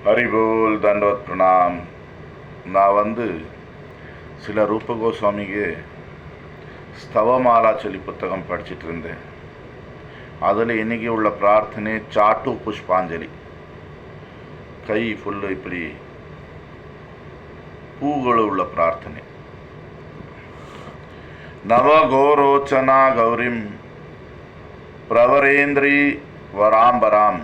ஹரிபோல் தண்டவத் பிரணாம். நான் சில ரூப கோஸ்வாமிಗೆ ஸ்தவமாலா சொல்லி புத்தகம் படிச்சுட்டு இருந்தேன். அதில் இன்றைக்கி உள்ள பிரார்த்தனை சாட்டு புஷ்பாஞ்சலி. கை ஃபுல்லு இப்படி பூಗಳು உள்ள பிரார்த்தனை. நவகோரோச்சனா கௌரிம் பிரவரேந்திரி வராம்பராம்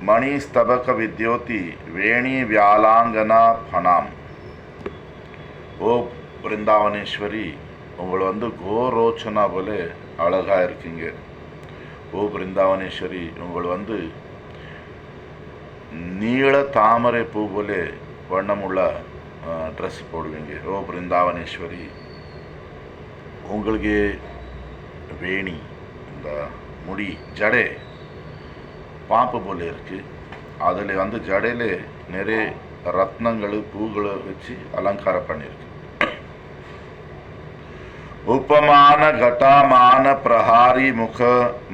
மணிஸ்தபக வித்யோதி வேணி வியாலாங்கனா பணாம். ஓ பிருந்தாவனேஸ்வரி, உங்களை கோரோச்சனா போல அழகாக இருக்கீங்க. ஓ பிருந்தாவனேஸ்வரி, உங்களை நீள தாமரை பூ போல வண்ணமுள்ள ட்ரெஸ் போடுவீங்க. ஓ பிருந்தாவனேஸ்வரி, உங்களுக்கு வேணி, இந்த முடி ஜடை பாம்பு போல இருக்குது. அதில் ஜடையில் நிறைய ரத்னங்கள் பூக்களை வச்சு அலங்காரம் பண்ணியிருக்கு. உப்பமான கட்டாமான பிரஹாரி முக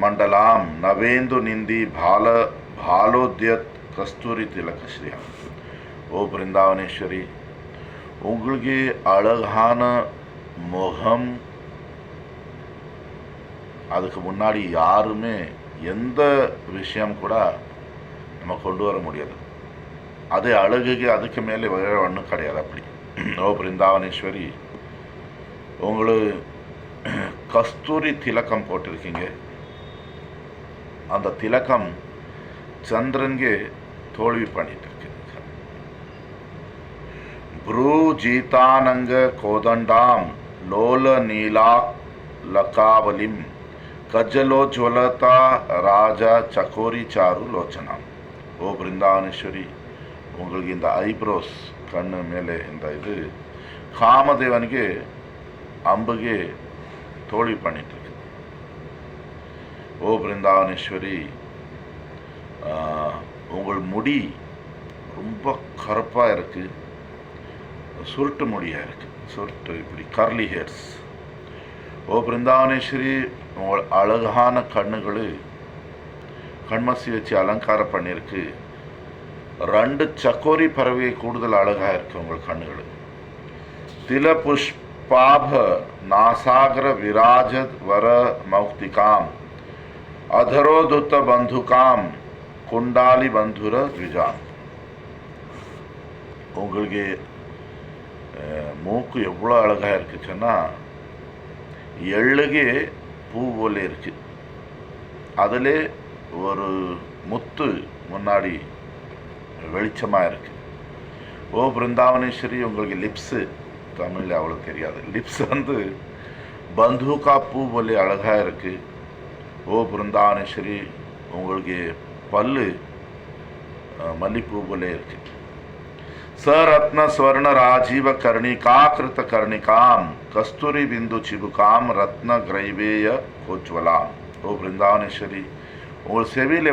மண்டலாம் நவேந்து நிந்தி பாலோத்யத் கஸ்தூரி திலக ஸ்ரீயா. ஓ பிருந்தாவனேஸ்வரி, உங்களுக்கு அழகான முகம். அதுக்கு முன்னாடி யாருமே எந்த விஷயம் கூட நம்ம கொண்டு வர முடியாது. அது அழகுக்கு அதுக்கு மேலே வேற ஒன்றும் கிடையாது. அப்படி ஓ பிருந்தாவனேஸ்வரி, உங்களுக்கு கஸ்தூரி திலக்கம் போட்டிருக்கீங்க. அந்த திலக்கம் சந்திரன்ಗೆ தோல்வி பண்ணிட்டு இருக்கு. ப்ரூ ஜீதானங்க கோதண்டாம் லோல நீலா லகாவலிம் கஜலோஜ்வலதா ராஜா சக்கோரி சாரு லோச்சனாம். ஓ பிருந்தாவனேஸ்வரி, உங்களுக்கு இந்த ஐப்ரோஸ் கண்ணு மேலே இந்த இது காமதேவனுக்கு அம்புಗೆ தோல்வி பண்ணிட்டு இருக்கு. ஓ பிருந்தாவனேஸ்வரி, உங்கள் முடி ரொம்ப கருப்பாக இருக்குது, சுருட்டு முடியாக இருக்குது. சுருட்டு இப்படி கர்லி ஹேர்ஸ். ஓ பிருந்தாவனேஸ்வரி, உங்கள் அழகான கண்ணுகள் கண்மசி வச்சு அலங்காரம் பண்ணியிருக்கு. 2 சக்கோரி பறவை கூடுதல் அழகாக இருக்குது உங்கள் கண்ணுகள். தில புஷ்பாப நாசாகர விராஜத் வர மௌக்திகாம் அதரோதுத்த பந்துகாம் குண்டாலி பந்துர த்விஜாம். உங்களுக்கு மூக்கு எவ்வளோ அழகாக இருக்குச்சுன்னா எள்ளுகே பூ போல இருக்கு. அதில் ஒரு முத்து முன்னாடி வெளிச்சமாக இருக்குது. ஓ பிருந்தாவனேஸ்வரி, உங்களுக்கு லிப்ஸு தமிழில் அவ்வளோ தெரியாது. லிப்ஸ் பந்துகா பூ போல அழகாக இருக்குது. ஓ பிருந்தாவனேஸ்வரி, உங்களுக்கு பல்லு மல்லிப்பூ போல இருக்கு. सरत्न स्वर्ण राजीव कर्णिकाकृत कर्णिकाम कस्तूरी बिंदु चिबुकाम रत्न ग्रैवेय कोज्वलाम. ஓ பிருந்தாவனேஸ்வரி, உங்கள் செவியில்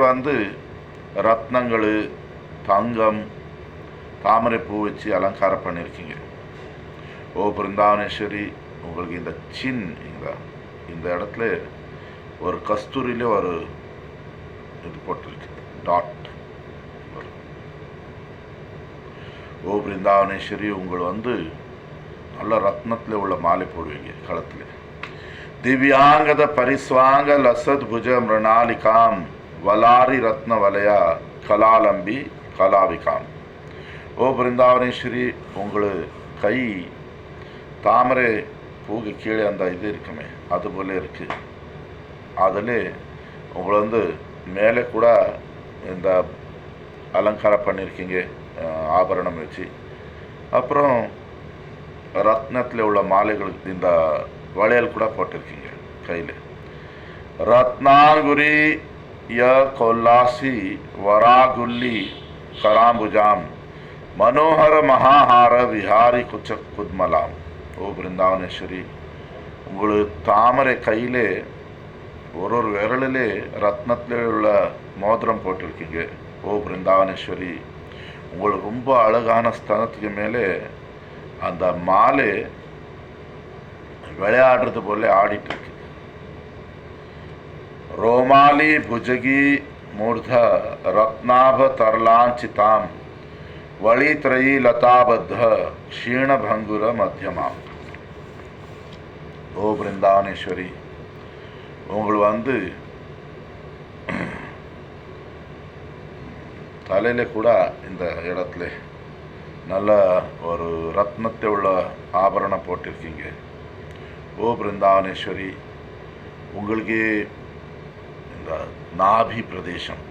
ரத்னங்கள், தங்கம், தாமரை பூ வச்சு அலங்காரம் பண்ணியிருக்கீங்க. ஓ பிருந்தாவனேஸ்வரி, உங்களுக்கு இந்த சின் இந்த இடத்துல ஒரு கஸ்தூரியில் ஒரு இது போட்டிருக்கு, டாட். ஓ பிருந்தாவனேஸ்வரி, உங்கள் நல்ல ரத்னத்தில் உள்ள மாலை போடுவீங்க களத்தில். திவ்யாங்கத பரிஸ்வாங்க லசத் புஜ மிருணாலிகாம் வலாரி ரத்ன வலயா கலாலம்பி கலாவிகாம். ஓ பிருந்தாவனேஸ்வரி, உங்கள் கை தாமரை பூக்கு கீழே அந்த இது இருக்குமே அது போல இருக்குது. அதில் உங்களை மேலே கூட இந்த அலங்காரம் பண்ணியிருக்கீங்க ஆபரணம் வச்சு. அப்புறம் ரத்னத்தில் உள்ள மாலைகள், இந்த வளையல் கூட போட்டிருக்கீங்க கையில். ரத்னாங்குரி ய கொல்லாசி வராகுல்லி கராம்புஜாம் மனோகர மகாஹார விஹாரி குச்ச குத்மலாம். ஓ பிருந்தாவனேஸ்வரி, உங்களுக்கு தாமரை கையில் ஒரு விரலிலே ரத்னத்தில் உள்ள மோதிரம் போட்டிருக்கீங்க. ஓ பிருந்தாவனேஸ்வரி, உங்களுக்கு ரொம்ப அழகான ஸ்தனத்துக்கு மேலே அந்த மாலை விளையாடுறது போல ஆடிட்டு இருக்கு. ரோமாலி புஜகி மூர்த ரத்னாப தரலாஞ்சிதாம் வழித்ரயி லதாபத்த க்ஷீணபங்குர மத்தியமா. ஓ பிருந்தாவனேஸ்வரி, உங்களுக்கு தலையில கூட இந்த இடத்துல நல்ல ஒரு ரத்னத்தை உள்ள ஆபரணம் போட்டிருக்கீங்க. ஓ பிருந்தாவனேஸ்வரி, உங்களுக்கு இந்த நாபி பிரதேசம்,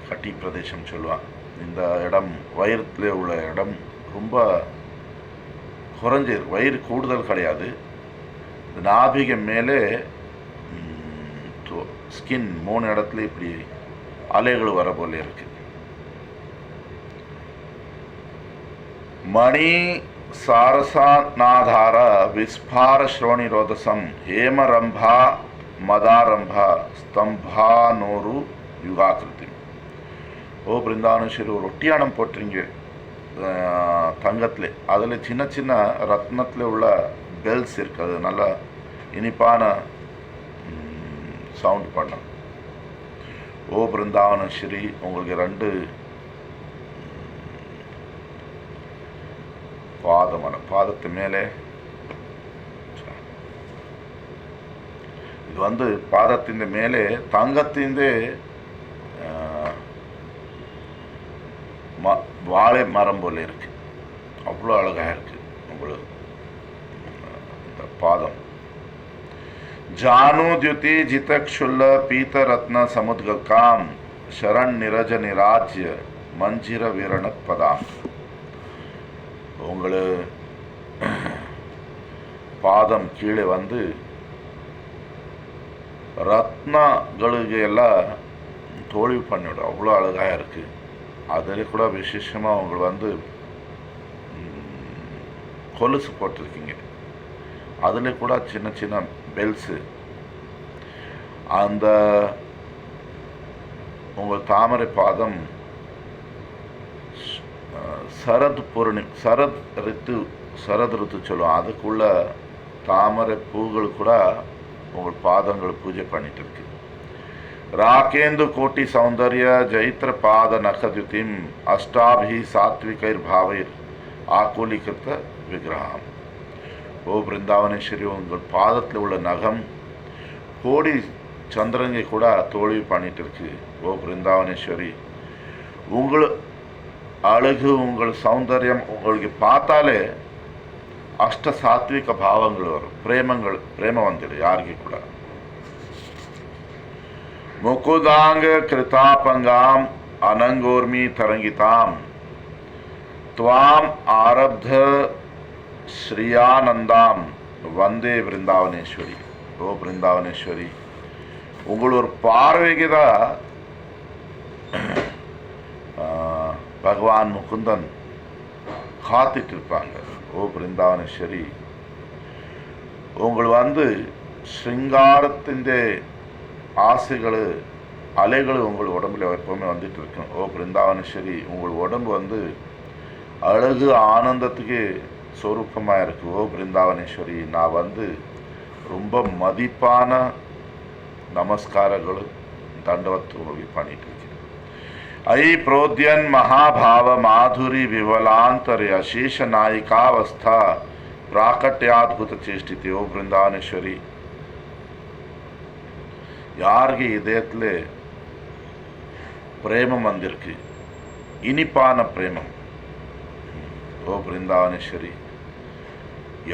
கட்டி பிரதேசம் சொல்லுவான், இந்த இடம் வயிறுல உள்ள இடம் ரொம்ப குறைஞ்சி, வயிறு கூடுதல் கிடையாது. இந்த நாபிக மேலே ஸ்கின் 3 இடத்துல இப்படி அலைகள் வர போல இருக்கு. மணி சாரசாநாதார விஸ்பார ஸ்ரோணிரோதசம் ஹேமரம்பா மதாரம்பா ஸ்தம்பானோரு யுகாகிருதி. ஓ பிருந்தாவனேஸ்வரி, ஒரு ஒட்டியானம் போட்டுறீங்க தங்கத்தில், அதில் சின்ன சின்ன ரத்னத்தில் உள்ள பெல்ஸ் இருக்குது. அது நல்லா இனிப்பான சவுண்ட் பண்ணும். ஓ பிருந்தாவனேஸ்வரி, உங்களுக்கு 2 பாதத்து மேலே இது பாதத்தின் மேலே தங்கத்தின் வாழை மரம் போல இருக்கு. அவ்வளோ அழகாக இருக்கு உங்களுக்கு இந்த பாதம். ஜானுத்யுதி ஜிதக்ஷுல்ல பீதரத்ன சமுத்காம் சரண் நிரஜ நிராஜ்ய மஞ்சிர வீரணத் பதாம். உங்களு பாதம் கீழே ரத்னங்களுக்கு எல்லாம் தோல்வி பண்ணிவிடும். அவ்வளோ அழகாக இருக்குது. அதில் கூட விசேஷமாக உங்களுக்கு கொலுசு போட்டிருக்கீங்க. அதில் கூட சின்ன சின்ன பெல்ஸு. அந்த உங்கள் தாமரை பாதம் சரத் ரித்து சொல்லுவோம். அதுக்குள்ள தாமரை பூக்கள் கூட உங்கள் பாதங்கள் பூஜை பண்ணிட்டு இருக்கு. ராகேந்து கோட்டி சௌந்தர்ய ஜைத்திர பாத நகத்யுதிம் அஷ்டாபி சாத்விகைர் பாவைர் ஆக்கூலிகிருத்த விக்கிரகம். ஓ பிருந்தாவனேஸ்வரி, உங்கள் பாதத்தில் உள்ள நகம் கோடி சந்திரங்கை கூட தோல்வி பண்ணிட்டு இருக்கு. ஓ பிருந்தாவனேஸ்வரி, உங்கள் அழகு, உங்கள் சௌந்தர்யம் உங்களுக்கு பார்த்தாலே அஷ்ட சாத்விக பாவங்கள் வரும். பிரேம வந்துடும் யாருக்கு கூட. முகுதாங்க கிருதாபங்காம் அனங்கோர்மி தரங்கிதாம் துவாம் ஆரப்த ஸ்ரீயானந்தாம் வந்தே பிருந்தாவனேஸ்வரி. ஓ பிருந்தாவனேஸ்வரி, உங்களோட பார்வைக்கு தான் பகவான் முகுந்தன் காத்துட்டு இருப்பாங்க. ஓ பிருந்தாவனேஸ்வரி, உங்கள் ஸ்ருங்காரத்தின் ஆசைகள் அலைகள் உங்கள் உடம்புல எப்பவுமே வந்துட்டு இருக்கும். ஓ பிருந்தாவனேஸ்வரி, உங்கள் உடம்பு அழகு ஆனந்தத்துக்கு சொரூபமாக இருக்கு. ஓ பிருந்தாவனேஸ்வரி, நான் ரொம்ப மதிப்பான நமஸ்காரங்கள் தண்டவத்து பண்ணிட்டு இருக்கேன். ஐ प्रोद्यन महाभाव माधुरी विवलांतरे अशेष नायिकावस्था प्राकट्याद्भुत चेष्टिते. ओ बृंदावनेश्वरी, யாருக்கு இதயத்தில் பிரேமம் வந்திருக்கு, இனிப்பான பிரேமம். ஓ பிருந்தாவனேஸ்வரி,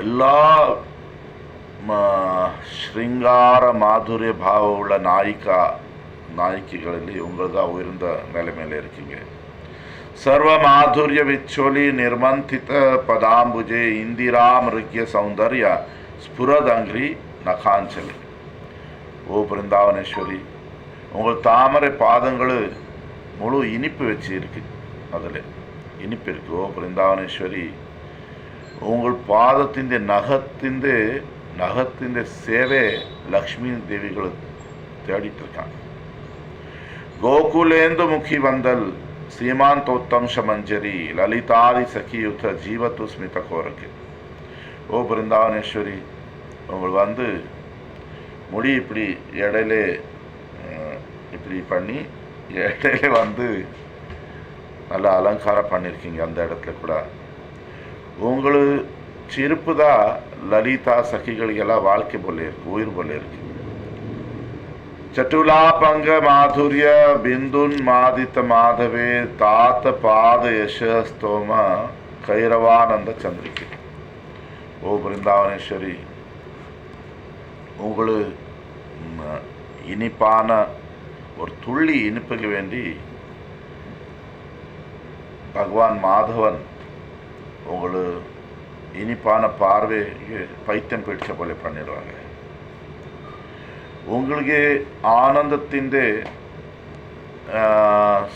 எல்லா ஸ்ருங்கார மாதுரிய பாவம் உள்ள நாயக்கிகளில் உங்கள் தான் உயர்ந்த நிலைமையில் இருக்கீங்க. சர்வ மாதுரிய விச்சோலி நிர்மந்தித பதாம்புஜே இந்திரா மிருக்ய சௌந்தர்ய ஸ்புரதங்கிரி நகாஞ்சலி. ஓ பிருந்தாவனேஸ்வரி, உங்கள் தாமரை பாதங்கள் முழு இனிப்பு வச்சு இருக்கு. அதில் இனிப்பு இருக்கு. ஓ பிருந்தாவனேஸ்வரி, உங்கள் பாதத்தின் நகத்தின் சேவை லக்ஷ்மி தேவிகள் தேடிட்டு இருக்காங்க. கோகுலேந்து முகி வந்தல் சீமாந்தோத்தம்ஷ மஞ்சரி லலிதாதி சகியுத்த ஜீவத்து ஸ்மித கோரக்கு. ஓ பிருந்தாவனேஸ்வரி, உங்கள் முடி இப்படி இடையில இப்படி பண்ணி இடையில நல்லா அலங்காரம் பண்ணியிருக்கீங்க. அந்த இடத்துல கூட உங்களுக்கு சிரிப்பு தான் லலிதா சகிகளுக்கெல்லாம் வாழ்க்கை போல இருக்கு, உயிர் போல இருக்கு. ಚಟುಲಾಪಂಗ ಮಾಧುರ್ಯ ಬಿಂದುನ್ಮಾದಿತ ಮಾಧವೇ ತಾತ ಪಾದ ಯಶ ಸ್ತೋಮ கைரவானந்த சந்திரிகை. ஓ பிருந்தாவனேஸ்வரி, உங்களு இனிப்பான ஒரு துள்ளி இனிப்புக்கு வேண்டி பகவான் மாதவன் உங்களு இனிப்பான பார்வைக்கு பைத்தியம் பிடிச்ச போல பண்ணிடுவாங்க. உங்களுக்கு ஆனந்தத்திൻ്റെ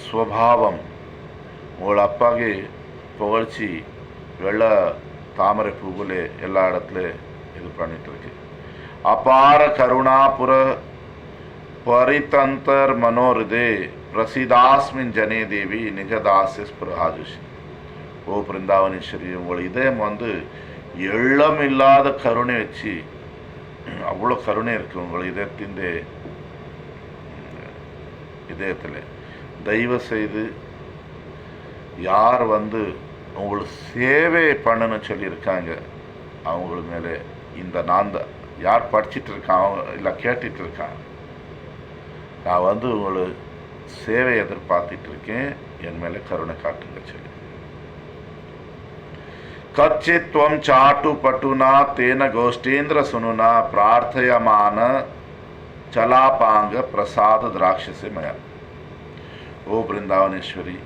ஸ்வபாவம் உங்கள் அப்பாಗೆ புகழ்ச்சி வெள்ளை தாமரை பூவில் எல்லா இடத்துல இது பண்ணிட்டு இருக்கு. அபார கருணாபுர பரிதந்தர் மனோருதே பிரசிதாஸ்மின் ஜனே தேவி நிஜதாசிய ஸ்பிரஹாஜுஷி. ஓ பிருந்தாவனேஸ்வரி, உங்கள் இதயம் எள்ளமில்லாத கருணை வச்சு அவ்வளோ கருணை இருக்குது உங்கள் இதயத்தில். தயவு செய்து யார் உங்களுக்கு சேவை பண்ணணும்னு சொல்லியிருக்காங்க அவங்களுக்கு மேலே இந்த யார் படிச்சுட்டு இருக்கான் அவங்க இல்லை கேட்டுட்டு இருக்கான், நான் உங்களுக்கு சேவை எதிர்பார்த்துட்டு இருக்கேன், என் மேலே கருணை காட்டுங்க சொல்லி. கச்சித்வம் சாட்டு பட்டுனா தேன கோஷ்டேந்திர சுனுனா பிரார்த்தயமான சலாபாங்க பிரசாத திராட்சசே மயா. ஓ பிருந்தாவனேஸ்வரி,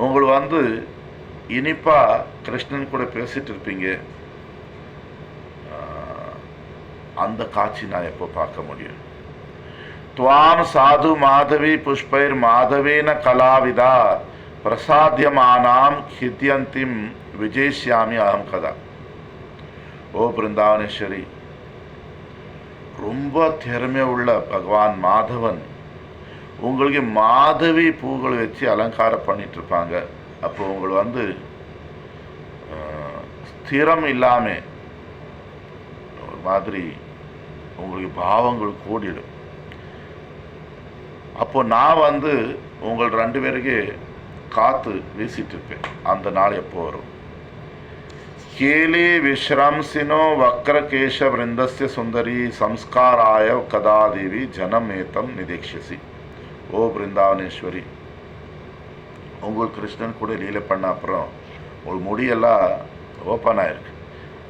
உங்களுக்கு இனிப்பா கிருஷ்ணன் கூட பேசிட்டு இருப்பீங்க, அந்த காட்சி நான் எப்போ பார்க்க முடியும்? துவாம் சாது மாதவி புஷ்பைர் மாதவேன கலாவிதா பிரசாத்தியமானாம் ஹித்யந்திம் விஜயிஷ்யாமி அகம் கதா. ஓ பிருந்தாவனேஸ்வரி, ரொம்ப திறமை உள்ள பகவான் மாதவன் உங்களுக்கு மாதவி பூக்களை வச்சு அலங்காரம் பண்ணிட்டு இருப்பாங்க. அப்போ உங்களுக்கு ஸ்திரம் இல்லாமல் ஒரு மாதிரி உங்களுக்கு பாவங்கள் கூடிடும். அப்போ நான் உங்கள் 2 பேருக்கு காத்து வீசிட்டு இருப்பேன். அந்த நாள் எப்போ வரும்? கேலி விஸ்ரம்சினோ வக்ரகேஷ விருந்தஸ்ய சுந்தரி சம்ஸ்காராய கதாதேவி ஜனமேத்தம் நிதீக்ஷசி. ஓ பிருந்தாவனேஸ்வரி, உங்களுக்கு கிருஷ்ணன் கூட லீலை பண்ண அப்புறம் உங்களுக்கு முடியெல்லாம் ஓப்பன் ஆயிருக்கு.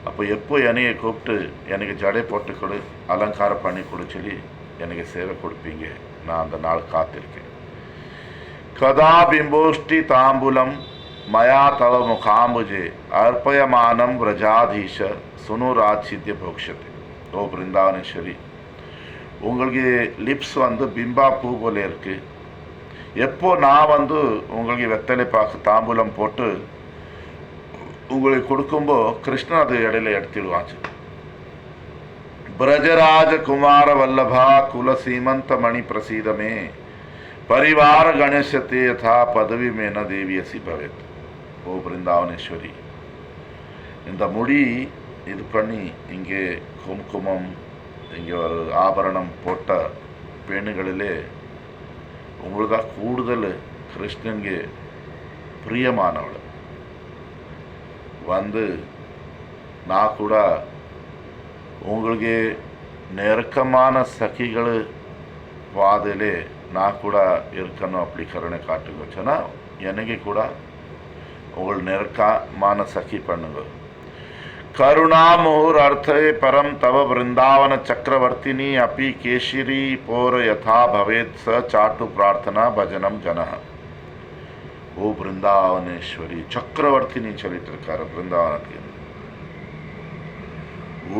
அப்போ எப்போ என்னையை கூப்பிட்டு எனக்கு ஜடை போட்டு கொடு, அலங்காரம் பண்ணி கொடு சொல்லி எனக்கு சேவை கொடுப்பீங்க. நான் அந்த நாள் காத்திருக்கேன். கதா பிம்போஷ்டி தாம்பூலம் மயா தவ முகாம்புஜே அர்ப்பயமானம் விரஜாதீஷ சுனுராட்சித்ய போக்ஷத்தை. ஓ பிருந்தாவனேஸ்வரி, உங்களுக்கு லிப்ஸ் பிம்பா பூ போல இருக்கு. எப்போ நான் உங்களுக்கு வெத்தலை பாக்கு தாம்பூலம் போட்டு உங்களுக்கு கொடுக்கும்போ கிருஷ்ணன் அது இடையில எடுத்துடுவாச்சு. ब्रजराज कुमार वल्लभा कुल सीमंत मणि प्रसीद में परिवार गणेशते यथा पदवी में न देवियसी भवेत. ஓ பிருந்தாவனேஸ்வரி, இந்த முடி இது பண்ணி இங்கே கும்குமம் இங்கே ஒரு ஆபரணம் போட்ட பெண்களிலே உங்களுக்கு கூடுதல் கிருஷ்ணனுக்கு பிரியமானவள் நான் கூட உங்களுக்கு நெருக்கமான சகிகள் வாதிலே நான் கூட இருக்கணும் அப்படி கருணை காட்டுங்க சொன்னா எனக்கு கூட உங்கள் நெருக்கமான சகி பண்ணுங்க. கருணா முहुर अर्थे परम तव वृंदावन चक्रवर्तिनी अपि केशिरी पोर यथा भवेत स चाटु प्रार्थना भजनम जनः. ஓ பிருந்தாவனேஸ்வரி, சக்கரவர்த்தினி சொல்லிட்டு இருக்காரு பிருந்தாவனத்துக்கு.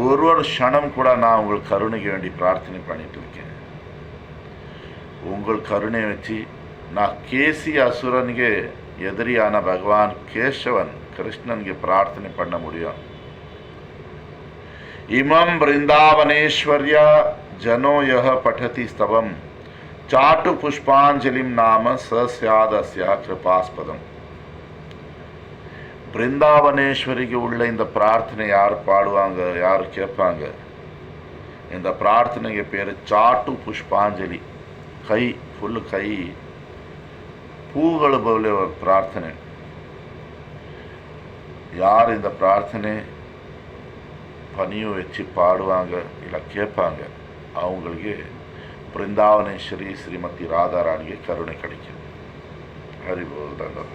ஒரு க்ஷணம் கூட நான் உங்கள் கருணைக்கு வேண்டி பிரார்த்தனை பண்ணிட்டு இருக்கேன். உங்கள் கருணை வச்சு நான் கேசி அசுரனுக்கு எதிரியான பகவான் கேசவன் கிருஷ்ணனுக்கு பிரார்த்தனை பண்ண முடியும். இமம் பிருந்தாவனேஸ்வர்ய ஜனோ யஹ பठति स्तवम चाटु पुष्पांजलिम नाम सस्यादस्या कृपास्पदम. பிருந்தாவனேஸ்வரிக்கு உள்ள இந்த பிரார்த்தனை யார் பாடுவாங்க, யார் கேட்பாங்க? இந்த பிரார்த்தனைக்கு பேர் சாட்டு புஷ்பாஞ்சலி. கை ஃபுல்லு கை பூಗಳು போல ஒரு பிரார்த்தனை. யார் இந்த பிரார்த்தனை பணியும் வச்சு பாடுவாங்க இல்லை கேட்பாங்க, அவங்களுக்கு பிருந்தாவனேஸ்வரி ஸ்ரீமதி ராதாராணிக்கு கருணை கிடைக்கும். ஹரி போல் தண்டோம்.